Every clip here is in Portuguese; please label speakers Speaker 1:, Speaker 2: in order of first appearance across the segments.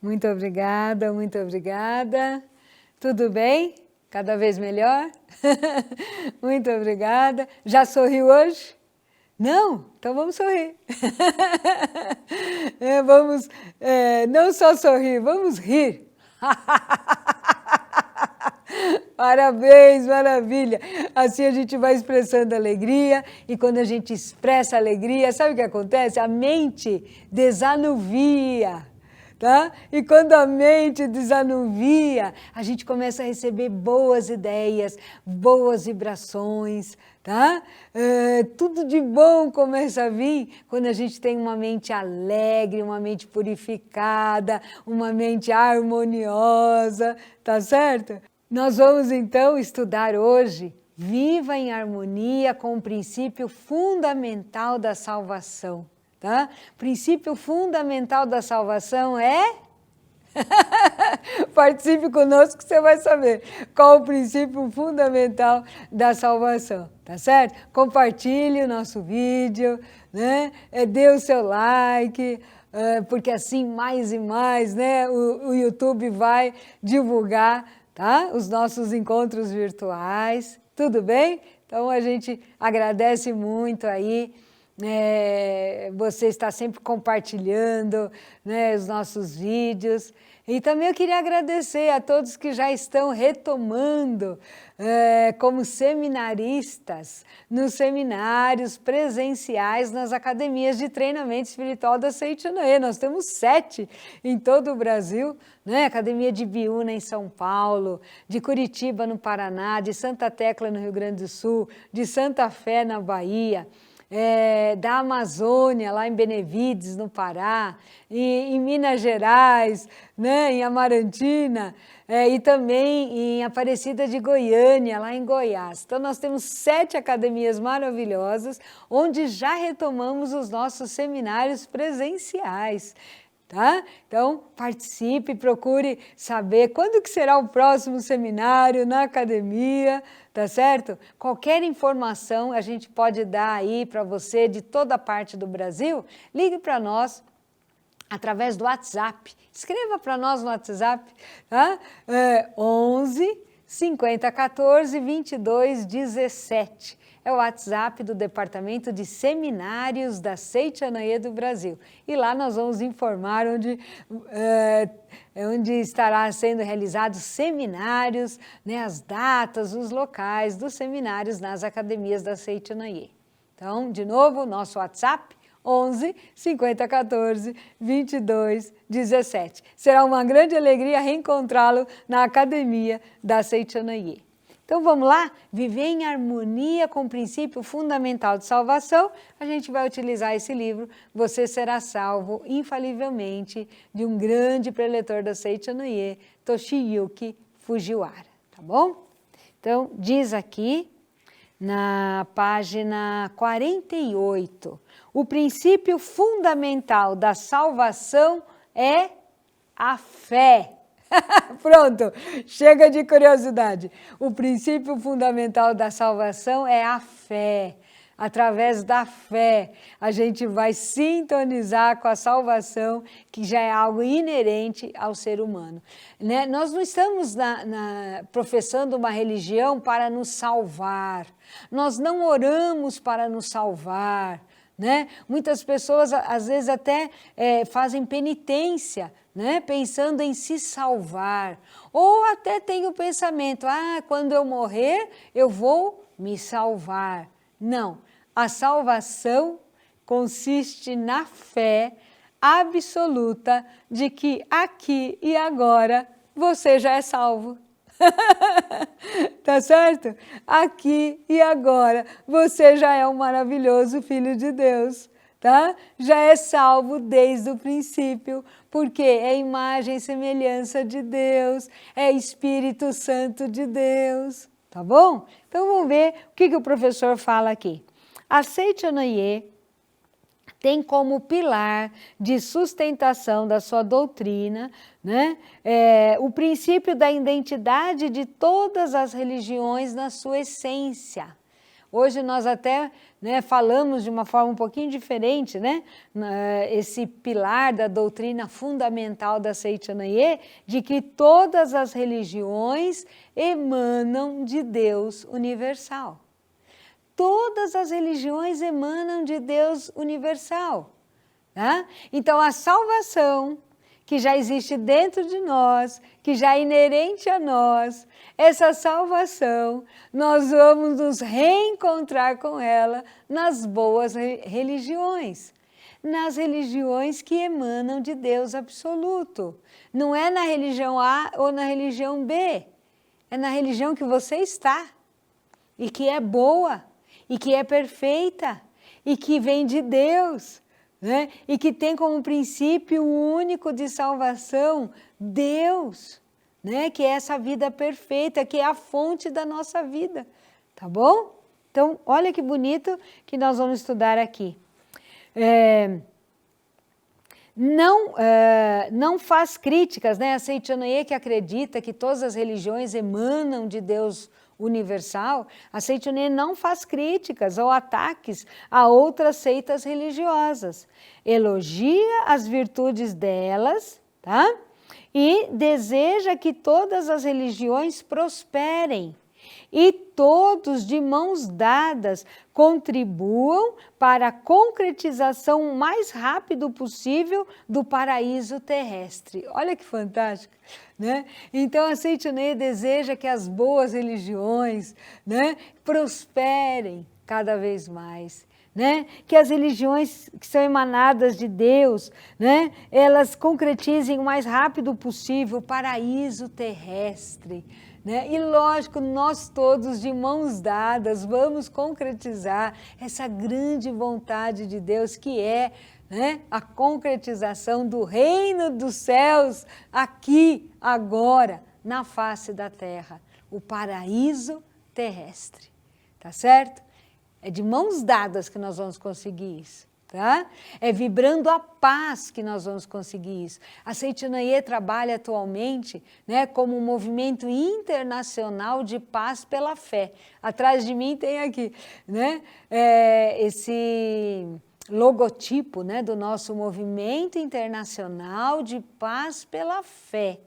Speaker 1: Muito obrigada, muito obrigada. Tudo bem? Cada vez melhor? Muito obrigada. Já sorriu hoje? Não? Então vamos sorrir. Vamos não só sorrir, vamos rir. Parabéns, maravilha! Assim a gente vai expressando alegria e quando a gente expressa alegria, sabe o que acontece? A mente desanuvia, tá? E quando a mente desanuvia, a gente começa a receber boas ideias, boas vibrações, tá? Tudo de bom começa a vir quando a gente tem uma mente alegre, uma mente purificada, uma mente harmoniosa, tá certo? Nós vamos então estudar hoje Viva em Harmonia com o princípio fundamental da salvação, tá? O princípio fundamental da salvação é... Participe conosco que você vai saber qual o princípio fundamental da salvação, tá certo? Compartilhe o nosso vídeo, né? Dê o seu like, porque assim mais e mais, né? O YouTube vai divulgar, tá? Os nossos encontros virtuais, tudo bem? Então a gente agradece muito aí, você está sempre compartilhando, né, os nossos vídeos. E também eu queria agradecer a todos que já estão retomando como seminaristas nos seminários presenciais nas academias de treinamento espiritual da Seichanoye. Nós temos 7 em todo o Brasil, né? Academia de Biúna em São Paulo, de Curitiba no Paraná, de Santa Tecla no Rio Grande do Sul, de Santa Fé na Bahia, da Amazônia, lá em Benevides, no Pará, em Minas Gerais, né, em Amarantina, e também em Aparecida de Goiânia, lá em Goiás. Então, nós temos 7 academias maravilhosas, onde já retomamos os nossos seminários presenciais. Tá? Então, participe, procure saber quando que será o próximo seminário na academia, tá certo? Qualquer informação a gente pode dar aí para você de toda parte do Brasil, ligue para nós através do WhatsApp. Escreva para nós no WhatsApp, tá? 11 50 14 22 17. É o WhatsApp do Departamento de Seminários da Seichanoye do Brasil. E lá nós vamos informar onde estará sendo realizados seminários, né, as datas, os locais dos seminários nas academias da Seichanoye. Então, de novo, nosso WhatsApp, 11 50 14 22 17. Será uma grande alegria reencontrá-lo na academia da Seichanoye. Então vamos lá? Viver em harmonia com o princípio fundamental de salvação. A gente vai utilizar esse livro, Você Será Salvo Infalivelmente, de um grande preletor da Seichanoye, Toshiyuki Fujiwara, tá bom? Então diz aqui na página 48, o princípio fundamental da salvação é a fé. Pronto, chega de curiosidade. O princípio fundamental da salvação é a fé. Através da fé, a gente vai sintonizar com a salvação, que já é algo inerente ao ser humano. Né? Nós não estamos professando uma religião para nos salvar. Nós não oramos para nos salvar. Né? Muitas pessoas, às vezes, até fazem penitência, né? Pensando em se salvar. Ou até tem o pensamento, quando eu morrer, eu vou me salvar. Não, a salvação consiste na fé absoluta de que aqui e agora você já é salvo. Tá certo? Aqui e agora você já é um maravilhoso filho de Deus, tá? Já é salvo desde o princípio, porque é imagem e semelhança de Deus, é Espírito Santo de Deus, tá bom? Então vamos ver o que o professor fala aqui. A Seichanoye tem como pilar de sustentação da sua doutrina, né, o princípio da identidade de todas as religiões na sua essência. Hoje nós até, né, falamos de uma forma um pouquinho diferente, né? Esse pilar da doutrina fundamental da Seitanaye, de que todas as religiões emanam de Deus universal. Todas as religiões emanam de Deus universal. Tá? Então, a salvação que já existe dentro de nós, que já é inerente a nós, essa salvação, nós vamos nos reencontrar com ela nas boas religiões, nas religiões que emanam de Deus absoluto. Não é na religião A ou na religião B, é na religião que você está, e que é boa, e que é perfeita, e que vem de Deus, né? E que tem como princípio único de salvação Deus, né? Que é essa vida perfeita, que é a fonte da nossa vida, tá bom? Então, olha que bonito que nós vamos estudar aqui. Não faz críticas, né? A Seitanaye, que acredita que todas as religiões emanam de Deus universal, a Seitanaye não faz críticas ou ataques a outras seitas religiosas. Elogia as virtudes delas, tá? E deseja que todas as religiões prosperem e todos, de mãos dadas, contribuam para a concretização o mais rápido possível do paraíso terrestre. Olha que fantástico, né? Então, a Seitanaye deseja que as boas religiões, né, prosperem cada vez mais, né? Que as religiões que são emanadas de Deus, né, elas concretizem o mais rápido possível o paraíso terrestre, né? E lógico, nós todos de mãos dadas vamos concretizar essa grande vontade de Deus, que é, né, a concretização do reino dos céus aqui, agora, na face da terra, o paraíso terrestre, tá certo? É de mãos dadas que nós vamos conseguir isso. Tá? É vibrando a paz que nós vamos conseguir isso. A Seitanaye trabalha atualmente, né, como um movimento internacional de paz pela fé. Atrás de mim tem aqui, né, esse logotipo, né, do nosso movimento internacional de paz pela fé.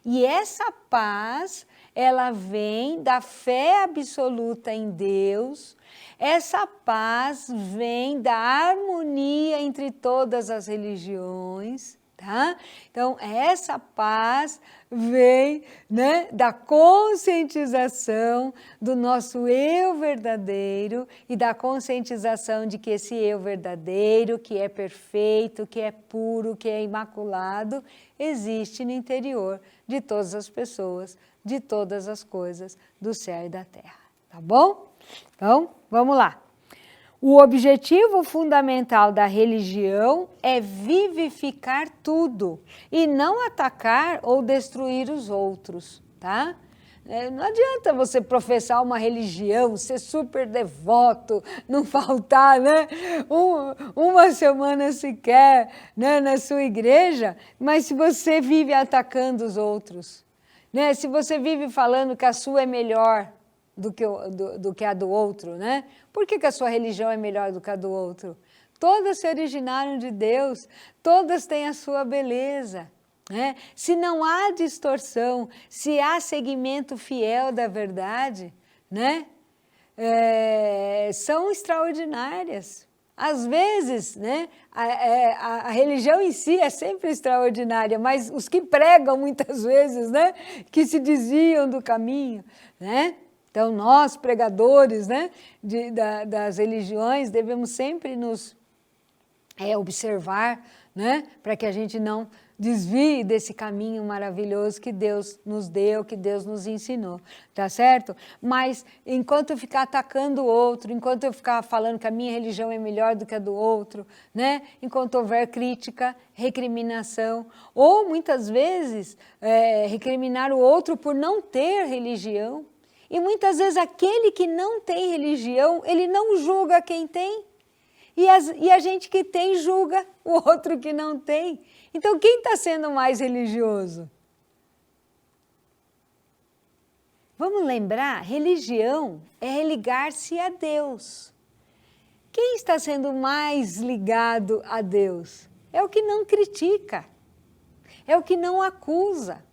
Speaker 1: E essa paz, ela vem da fé absoluta em Deus. Essa paz vem da harmonia entre todas as religiões, tá? Então, essa paz vem, né, da conscientização do nosso eu verdadeiro e da conscientização de que esse eu verdadeiro, que é perfeito, que é puro, que é imaculado, existe no interior de todas as pessoas, de todas as coisas do céu e da terra, tá bom? Então, vamos lá. O objetivo fundamental da religião é vivificar tudo e não atacar ou destruir os outros, tá? Não adianta você professar uma religião, ser super devoto, não faltar, né, uma semana sequer, né, na sua igreja, mas se você vive atacando os outros, né, se você vive falando que a sua é melhor do que a do outro, né? Por que a sua religião é melhor do que a do outro? Todas se originaram de Deus, todas têm a sua beleza, né? Se não há distorção, se há seguimento fiel da verdade, né? São extraordinárias. Às vezes, né, a religião em si é sempre extraordinária, mas os que pregam muitas vezes, né, que se desviam do caminho, né? Então, nós, pregadores, né, das religiões, devemos sempre nos observar, né, para que a gente não desvie desse caminho maravilhoso que Deus nos deu, que Deus nos ensinou, tá certo? Mas, enquanto eu ficar atacando o outro, enquanto eu ficar falando que a minha religião é melhor do que a do outro, né, enquanto houver crítica, recriminação, ou muitas vezes recriminar o outro por não ter religião, e muitas vezes aquele que não tem religião, ele não julga quem tem. E a gente que tem julga o outro que não tem. Então, quem está sendo mais religioso? Vamos lembrar, religião é ligar-se a Deus. Quem está sendo mais ligado a Deus? É o que não critica, é o que não acusa,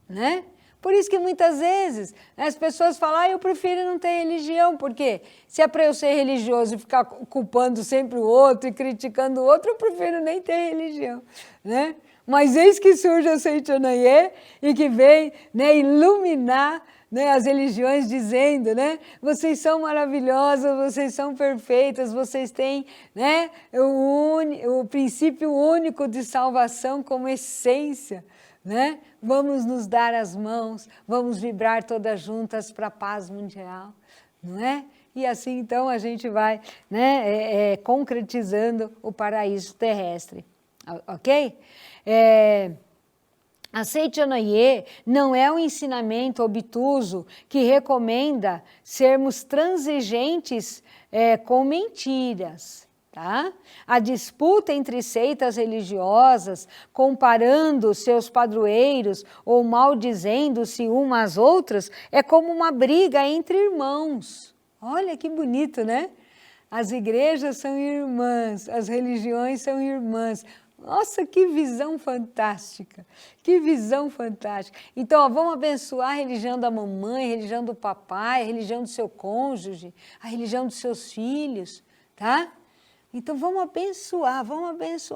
Speaker 1: né? Por isso que muitas vezes as pessoas falam, eu prefiro não ter religião, porque se é para eu ser religioso e ficar culpando sempre o outro e criticando o outro, eu prefiro nem ter religião, né? Mas eis que surge a Seitanaye e que vem, né, iluminar, né, as religiões dizendo, né, vocês são maravilhosas, vocês são perfeitas, vocês têm, né, o princípio único de salvação como essência, né? Vamos nos dar as mãos, vamos vibrar todas juntas para a paz mundial, não é? E assim então a gente vai, né, concretizando o paraíso terrestre, ok? A Seitanaye não é um ensinamento obtuso que recomenda sermos transigentes com mentiras. Tá? A disputa entre seitas religiosas, comparando seus padroeiros ou maldizendo-se umas às outras, é como uma briga entre irmãos. Olha que bonito, né? As igrejas são irmãs, as religiões são irmãs. Nossa, que visão fantástica, que visão fantástica. Então, ó, vamos abençoar a religião da mamãe, a religião do papai, a religião do seu cônjuge, a religião dos seus filhos, tá? Então, vamos abençoar,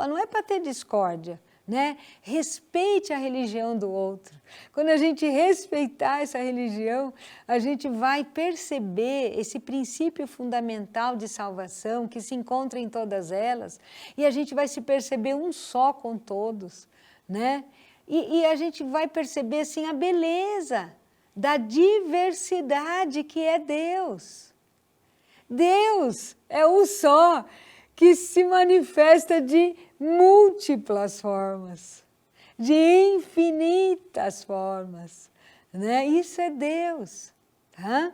Speaker 1: não é para ter discórdia, né? Respeite a religião do outro. Quando a gente respeitar essa religião, a gente vai perceber esse princípio fundamental de salvação que se encontra em todas elas e a gente vai se perceber um só com todos, né? E a gente vai perceber, assim, a beleza da diversidade que é Deus. Deus é um só, que se manifesta de múltiplas formas, de infinitas formas, né? Isso é Deus, tá?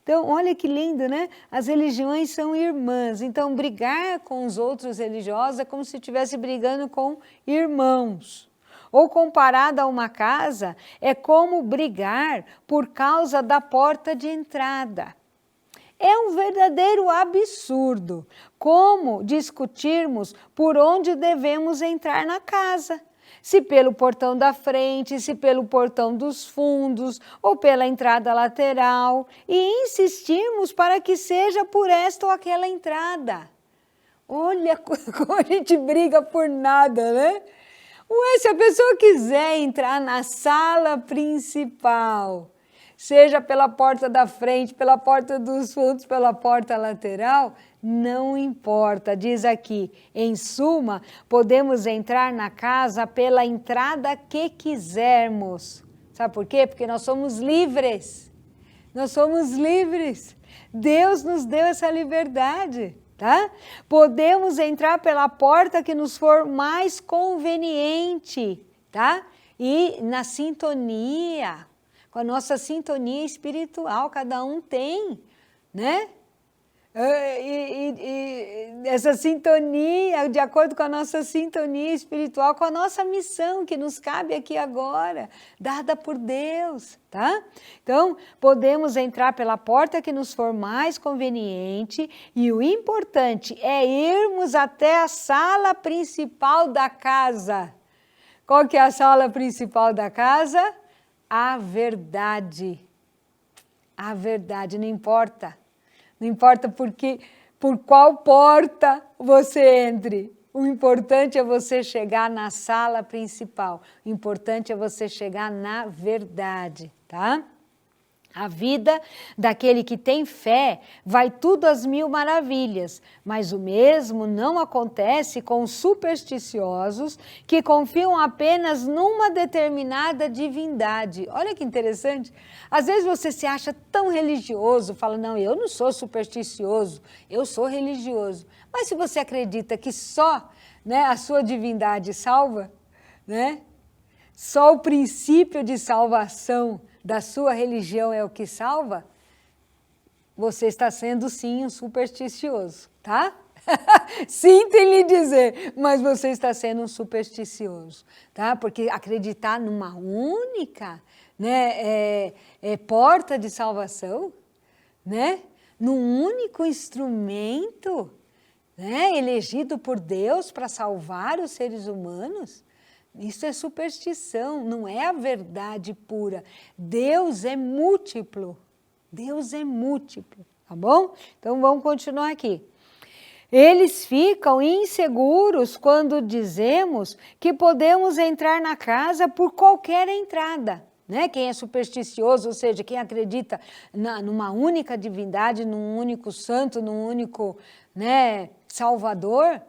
Speaker 1: Então, olha que lindo, né? As religiões são irmãs, então brigar com os outros religiosos é como se estivesse brigando com irmãos. Ou comparado a uma casa, é como brigar por causa da porta de entrada. É um verdadeiro absurdo como discutirmos por onde devemos entrar na casa. Se pelo portão da frente, se pelo portão dos fundos ou pela entrada lateral e insistirmos para que seja por esta ou aquela entrada. Olha como a gente briga por nada, né? Ué, se a pessoa quiser entrar na sala principal, seja pela porta da frente, pela porta dos fundos, pela porta lateral, não importa. Diz aqui, em suma, podemos entrar na casa pela entrada que quisermos. Sabe por quê? Porque nós somos livres. Nós somos livres. Deus nos deu essa liberdade, tá? Podemos entrar pela porta que nos for mais conveniente, tá? E na sintonia, com a nossa sintonia espiritual, cada um tem, né? Essa sintonia, de acordo com a nossa sintonia espiritual, com a nossa missão que nos cabe aqui agora, dada por Deus, tá? Então, podemos entrar pela porta que nos for mais conveniente e o importante é irmos até a sala principal da casa. Qual que é a sala principal da casa? A verdade. A verdade, não importa. Não importa por qual porta você entre. O importante é você chegar na sala principal. O importante é você chegar na verdade, tá? A vida daquele que tem fé vai tudo às mil maravilhas, mas o mesmo não acontece com os supersticiosos que confiam apenas numa determinada divindade. Olha que interessante. Às vezes você se acha tão religioso, fala, não, eu não sou supersticioso, eu sou religioso. Mas se você acredita que só, né, a sua divindade salva, né, só o princípio de salvação da sua religião é o que salva, você está sendo sim um supersticioso, tá? Sinto em lhe dizer, mas você está sendo um supersticioso, tá? Porque acreditar numa única, né, porta de salvação, né? Num único instrumento, né, elegido por Deus para salvar os seres humanos, isso é superstição, não é a verdade pura. Deus é múltiplo, tá bom? Então vamos continuar aqui. Eles ficam inseguros quando dizemos que podemos entrar na casa por qualquer entrada. Né? Quem é supersticioso, ou seja, quem acredita numa única divindade, num único santo, num único, né, salvador,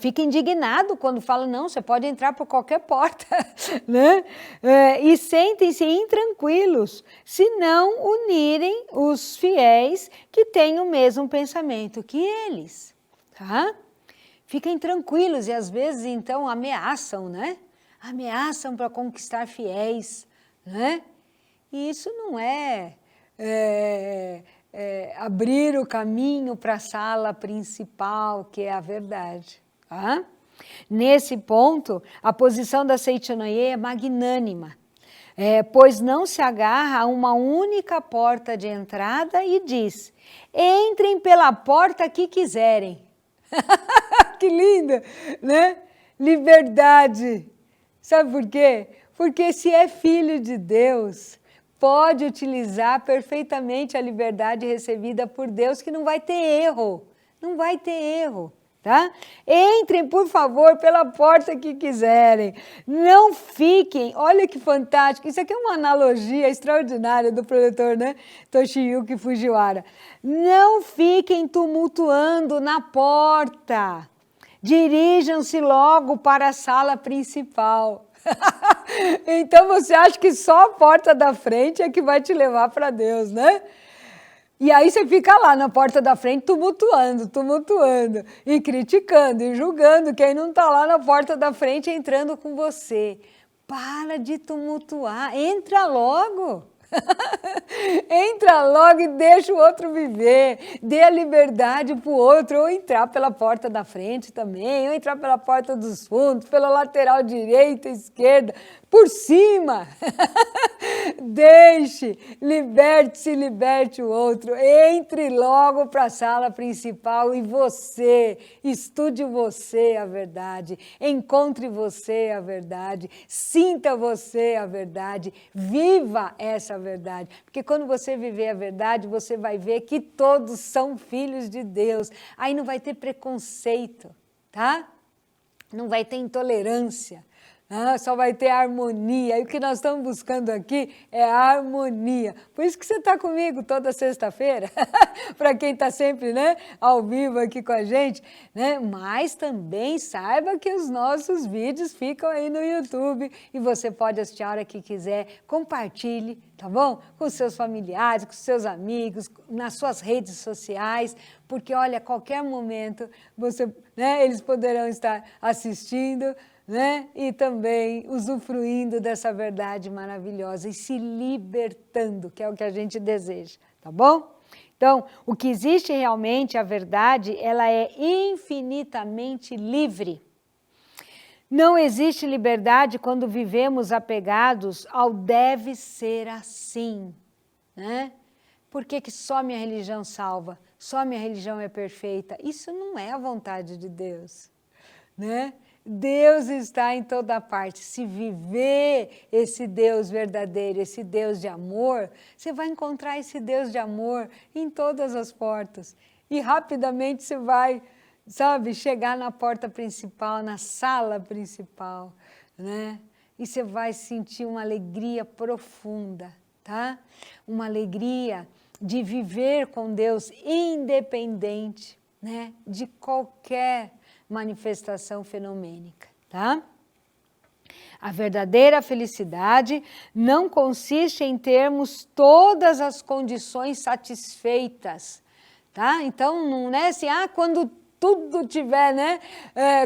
Speaker 1: fica indignado quando fala, não, você pode entrar por qualquer porta, né? E sentem-se intranquilos se não unirem os fiéis que têm o mesmo pensamento que eles, tá? Fiquem tranquilos e às vezes então ameaçam, né? Ameaçam para conquistar fiéis, né? E isso não é abrir o caminho para a sala principal, que é a verdade. Tá? Nesse ponto, a posição da Seichanoye é magnânima, pois não se agarra a uma única porta de entrada e diz, entrem pela porta que quiserem. Que linda, né? Liberdade. Sabe por quê? Porque se é filho de Deus, pode utilizar perfeitamente a liberdade recebida por Deus, que não vai ter erro, tá? Entrem, por favor, pela porta que quiserem, não fiquem, olha que fantástico, isso aqui é uma analogia extraordinária do proletor, né? Toshiyuki Fujiwara. Não fiquem tumultuando na porta, dirijam-se logo para a sala principal. Então você acha que só a porta da frente é que vai te levar para Deus, né? E aí você fica lá na porta da frente tumultuando, e criticando, e julgando quem não está lá na porta da frente entrando com você. Para de tumultuar, entra logo. Entra logo e deixa o outro viver, dê a liberdade para o outro, ou entrar pela porta da frente também, ou entrar pela porta dos fundos, pela lateral direita, esquerda, por cima. Deixe, liberte-se, liberte o outro, entre logo para a sala principal e você, estude você a verdade, encontre você a verdade, sinta você a verdade, viva essa verdade, porque quando você viver a verdade, você vai ver que todos são filhos de Deus, aí não vai ter preconceito, tá? Não vai ter intolerância, só vai ter harmonia, e o que nós estamos buscando aqui é a harmonia, por isso que você está comigo toda sexta-feira, para quem está sempre, né, ao vivo aqui com a gente, né, mas também saiba que os nossos vídeos ficam aí no YouTube, e você pode assistir a hora que quiser, compartilhe, tá bom? Com seus familiares, com seus amigos, nas suas redes sociais, porque olha, a qualquer momento você, né, eles poderão estar assistindo, né? E também usufruindo dessa verdade maravilhosa e se libertando, que é o que a gente deseja, tá bom? Então, o que existe realmente, a verdade, ela é infinitamente livre. Não existe liberdade quando vivemos apegados ao deve ser assim, né? Por que só minha religião salva? Só minha religião é perfeita? Isso não é a vontade de Deus, né? Deus está em toda parte. Se viver esse Deus verdadeiro, esse Deus de amor, você vai encontrar esse Deus de amor em todas as portas. E rapidamente você vai, sabe, chegar na porta principal, na sala principal, né? E você vai sentir uma alegria profunda, tá? Uma alegria de viver com Deus independente, né, de qualquer manifestação fenomênica, tá? A verdadeira felicidade não consiste em termos todas as condições satisfeitas, tá? Então, não é assim, quando tudo tiver, né?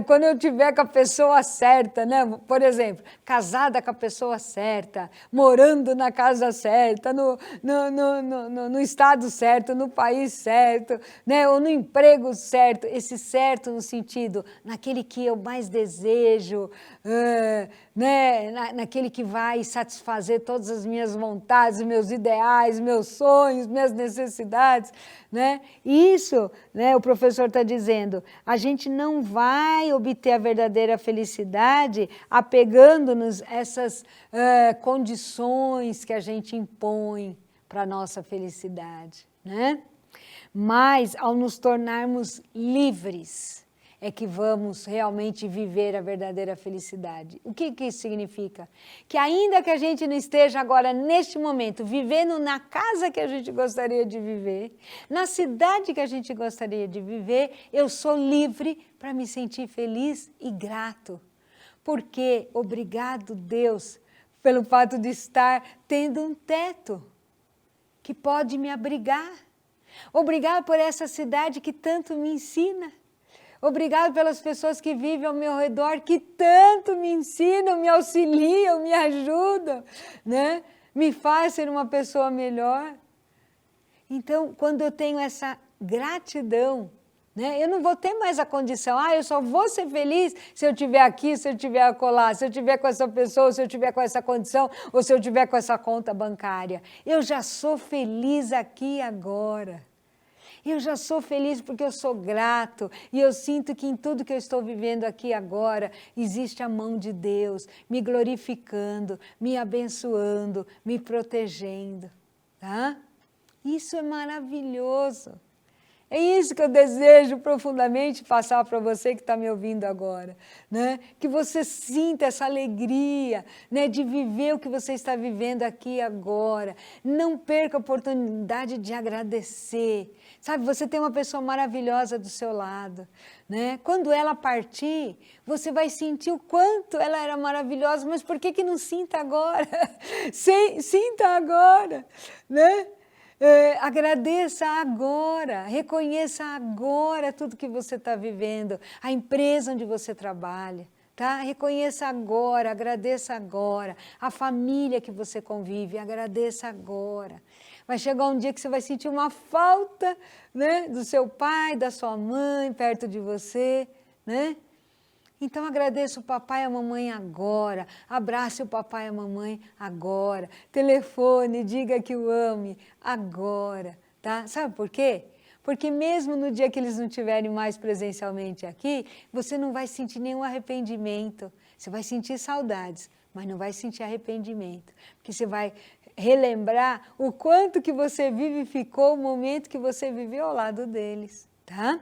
Speaker 1: Quando eu tiver com a pessoa certa, né? Por exemplo, casada com a pessoa certa, morando na casa certa, no estado certo, no país certo, né? Ou no emprego certo, esse certo no sentido, naquele que eu mais desejo, né? Naquele que vai satisfazer todas as minhas vontades, meus ideais, meus sonhos, minhas necessidades, né? Isso, né, o professor está dizendo, a gente não vai obter a verdadeira felicidade apegando-nos a essas condições que a gente impõe para a nossa felicidade, né? Mas ao nos tornarmos livres, é que vamos realmente viver a verdadeira felicidade. O que isso significa? Que ainda que a gente não esteja agora, neste momento, vivendo na casa que a gente gostaria de viver, na cidade que a gente gostaria de viver, eu sou livre para me sentir feliz e grato. Porque, obrigado Deus, pelo fato de estar tendo um teto que pode me abrigar. Obrigado por essa cidade que tanto me ensina. Obrigado pelas pessoas que vivem ao meu redor, que tanto me ensinam, me auxiliam, me ajudam, né? Me faz ser uma pessoa melhor. Então, quando eu tenho essa gratidão, né? Eu não vou ter mais a condição, eu só vou ser feliz se eu estiver aqui, se eu estiver acolá, se eu estiver com essa pessoa, se eu estiver com essa condição, ou se eu estiver com essa conta bancária. Eu já sou feliz aqui agora. Eu já sou feliz porque eu sou grato e eu sinto que em tudo que eu estou vivendo aqui agora existe a mão de Deus me glorificando, me abençoando, me protegendo. Tá? Isso é maravilhoso. É isso que eu desejo profundamente passar para você que está me ouvindo agora, né? Que você sinta essa alegria, né, de viver o que você está vivendo aqui agora. Não perca a oportunidade de agradecer. Sabe, você tem uma pessoa maravilhosa do seu lado, né? Quando ela partir, você vai sentir o quanto ela era maravilhosa, mas por que não sinta agora? Sinta agora, né? Agradeça agora, reconheça agora tudo que você está vivendo, a empresa onde você trabalha, tá? Reconheça agora, agradeça agora, a família que você convive, agradeça agora. Vai chegar um dia que você vai sentir uma falta, né, do seu pai, da sua mãe perto de você, né? Então agradeça o papai e a mamãe agora, abrace o papai e a mamãe agora, telefone, diga que o ame agora, tá? Sabe por quê? Porque mesmo no dia que eles não estiverem mais presencialmente aqui, você não vai sentir nenhum arrependimento, você vai sentir saudades, mas não vai sentir arrependimento, porque você vai relembrar o quanto que você vivificou o momento que você viveu ao lado deles, tá?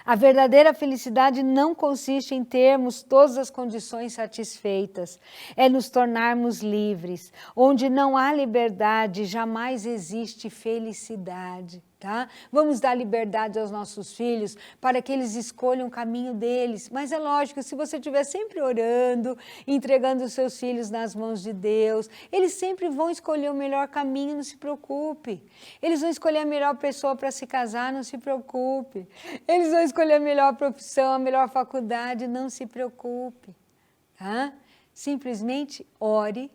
Speaker 1: A verdadeira felicidade não consiste em termos todas as condições satisfeitas, é nos tornarmos livres. Onde não há liberdade, jamais existe felicidade. Tá? Vamos dar liberdade aos nossos filhos para que eles escolham o caminho deles. Mas é lógico, se você estiver sempre orando, entregando os seus filhos nas mãos de Deus, eles sempre vão escolher o melhor caminho, não se preocupe. Eles vão escolher a melhor pessoa para se casar, não se preocupe. Eles vão escolher a melhor profissão, a melhor faculdade, não se preocupe. Tá? Simplesmente ore,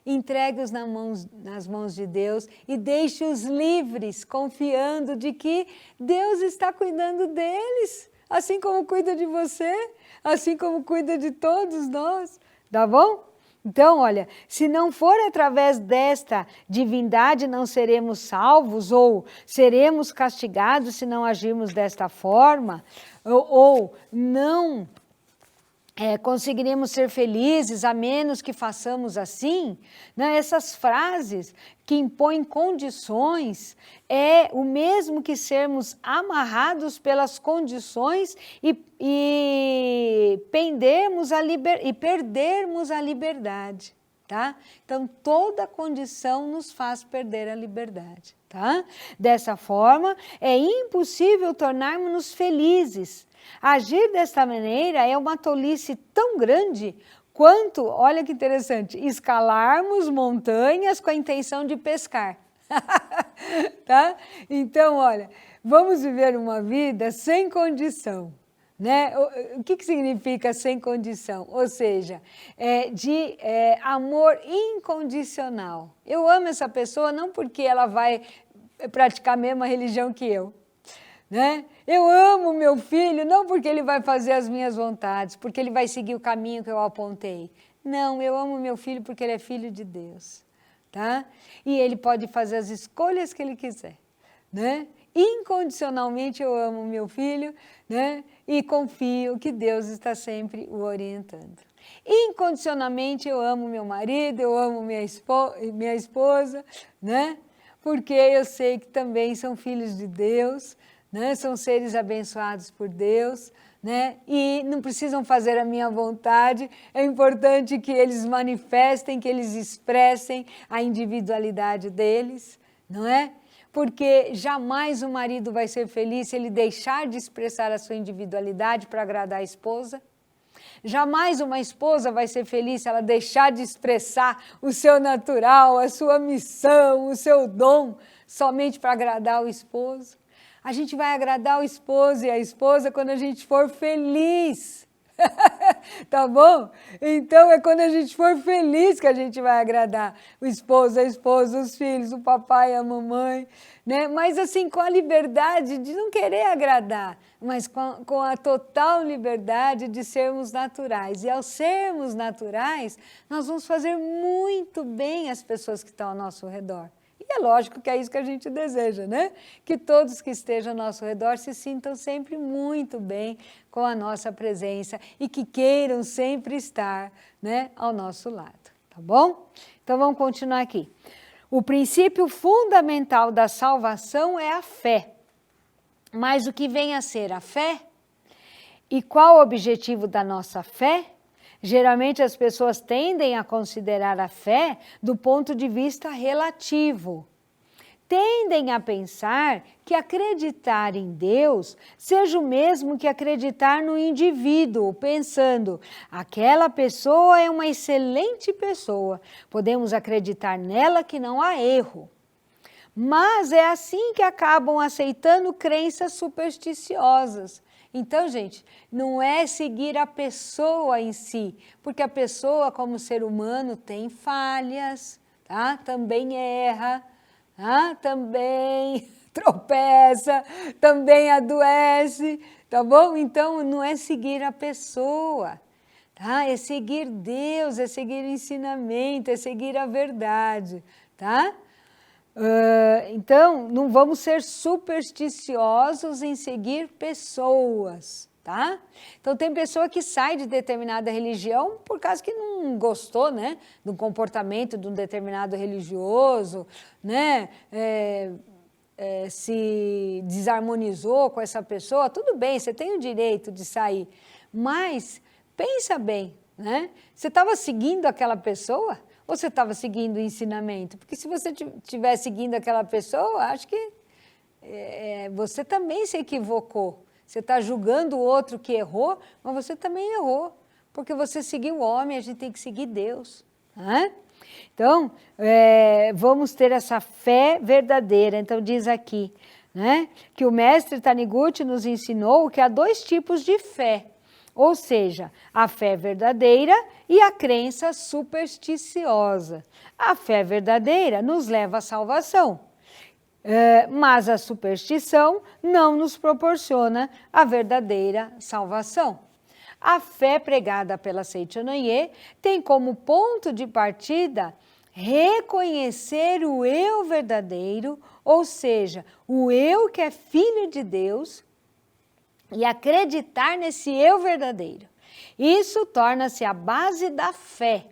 Speaker 1: entregue-os nas mãos de Deus e deixe-os livres, confiando de que Deus está cuidando deles, assim como cuida de você, assim como cuida de todos nós, tá bom? Então, olha, se não for através desta divindade, não seremos salvos ou seremos castigados se não agirmos desta forma, ou não conseguiremos ser felizes a menos que façamos assim, né? Essas frases que impõem condições é o mesmo que sermos amarrados pelas condições e perdermos a liberdade. Tá? Então, toda condição nos faz perder a liberdade. Tá? Dessa forma, é impossível tornarmos-nos felizes. Agir desta maneira é uma tolice tão grande quanto, olha que interessante, escalarmos montanhas com a intenção de pescar. Tá? Então, olha, vamos viver uma vida sem condição. Né? O que significa sem condição? Ou seja, de amor incondicional. Eu amo essa pessoa não porque ela vai praticar a mesma religião que eu. Né? Eu amo meu filho não porque ele vai fazer as minhas vontades, porque ele vai seguir o caminho que eu apontei. Não, eu amo meu filho porque ele é filho de Deus. Tá? E ele pode fazer as escolhas que ele quiser. Né? Incondicionalmente eu amo meu filho, né? E confio que Deus está sempre o orientando. Incondicionalmente eu amo meu marido, eu amo minha esposa, né? Porque eu sei que também são filhos de Deus, né? São seres abençoados por Deus, né? E não precisam fazer a minha vontade, é importante que eles manifestem, que eles expressem a individualidade deles, não é? Porque jamais o marido vai ser feliz se ele deixar de expressar a sua individualidade para agradar a esposa. Jamais uma esposa vai ser feliz se ela deixar de expressar o seu natural, a sua missão, o seu dom, somente para agradar o esposo. A gente vai agradar o esposo e a esposa quando a gente for feliz. Tá bom? Então é quando a gente for feliz que a gente vai agradar o esposo, a esposa, os filhos, o papai, a mamãe, né? Mas assim, com a liberdade de não querer agradar, mas com a total liberdade de sermos naturais. E ao sermos naturais, nós vamos fazer muito bem às pessoas que estão ao nosso redor. E é lógico que é isso que a gente deseja, né? Que todos que estejam ao nosso redor se sintam sempre muito bem com a nossa presença e que queiram sempre estar, né, ao nosso lado, tá bom? Então vamos continuar aqui. O princípio fundamental da salvação é a fé. Mas o que vem a ser a fé? E qual o objetivo da nossa fé? Geralmente as pessoas tendem a considerar a fé do ponto de vista relativo. Tendem a pensar que acreditar em Deus seja o mesmo que acreditar no indivíduo, pensando, aquela pessoa é uma excelente pessoa, podemos acreditar nela que não há erro. Mas é assim que acabam aceitando crenças supersticiosas. Então, gente, não é seguir a pessoa em si, porque a pessoa, como ser humano, tem falhas, tá? Também erra, tá? Também tropeça, também adoece, tá bom? Então, não é seguir a pessoa, tá? É seguir Deus, é seguir o ensinamento, é seguir a verdade, tá? Então, não vamos ser supersticiosos em seguir pessoas, tá? Então, tem pessoa que sai de determinada religião por causa que não gostou, né, do comportamento de um determinado religioso, né, se desarmonizou com essa pessoa, tudo bem, você tem o direito de sair, mas pensa bem, né? Você estava seguindo aquela pessoa? Ou você estava seguindo o ensinamento? Porque se você estiver seguindo aquela pessoa, acho que você também se equivocou. Você está julgando o outro que errou, mas você também errou. Porque você seguiu o homem, a gente tem que seguir Deus. Né? Então, vamos ter essa fé verdadeira. Então, diz aqui, né, que o mestre Taniguchi nos ensinou que há dois tipos de fé. Ou seja, a fé verdadeira e a crença supersticiosa. A fé verdadeira nos leva à salvação, mas a superstição não nos proporciona a verdadeira salvação. A fé pregada pela Seicho no Ie tem como ponto de partida reconhecer o eu verdadeiro, ou seja, o eu que é filho de Deus, e acreditar nesse eu verdadeiro. Isso torna-se a base da fé.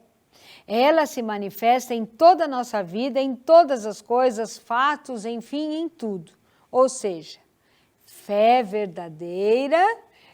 Speaker 1: Ela se manifesta em toda a nossa vida, em todas as coisas, fatos, enfim, em tudo. Ou seja, fé verdadeira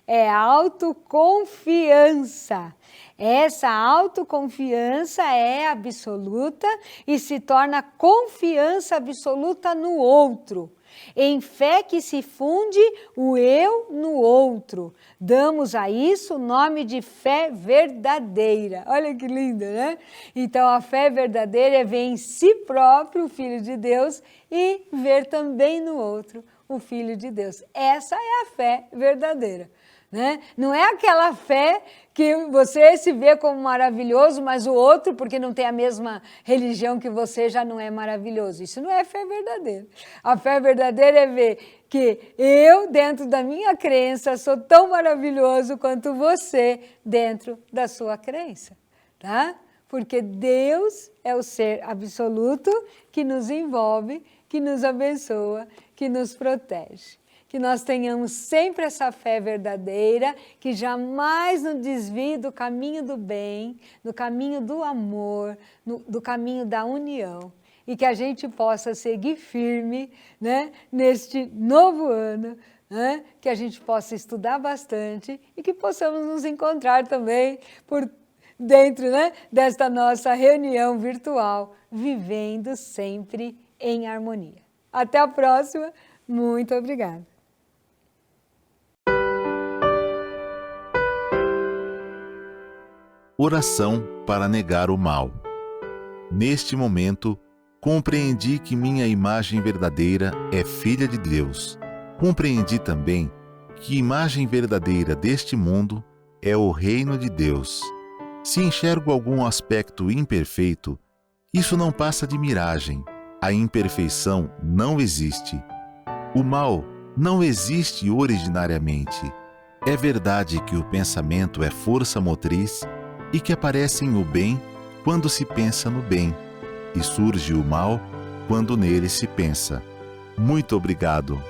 Speaker 1: é autoconfiança. Essa autoconfiança é absoluta e se torna confiança absoluta no outro. Em fé que se funde o eu no outro. Damos a isso o nome de fé verdadeira. Olha que lindo, né? Então, a fé verdadeira é ver em si próprio o Filho de Deus e ver também no outro o Filho de Deus. Essa é a fé verdadeira. Né? Não é aquela fé que você se vê como maravilhoso, mas o outro, porque não tem a mesma religião que você, já não é maravilhoso. Isso não é fé verdadeira. A fé verdadeira é ver que eu, dentro da minha crença, sou tão maravilhoso quanto você dentro da sua crença. Tá? Porque Deus é o ser absoluto que nos envolve, que nos abençoa, que nos protege. Que nós tenhamos sempre essa fé verdadeira, que jamais nos desvie do caminho do bem, do caminho do amor, do caminho da união. E que a gente possa seguir firme, né, neste novo ano, né, que a gente possa estudar bastante e que possamos nos encontrar também por dentro, né, desta nossa reunião virtual, vivendo sempre em harmonia. Até a próxima, muito obrigada.
Speaker 2: Oração para negar o mal. Neste momento, compreendi que minha imagem verdadeira é filha de Deus. Compreendi também que imagem verdadeira deste mundo é o reino de Deus. Se enxergo algum aspecto imperfeito, isso não passa de miragem. A imperfeição não existe. O mal não existe originariamente. É verdade que o pensamento é força motriz e que aparecem o bem quando se pensa no bem, e surge o mal quando nele se pensa. Muito obrigado.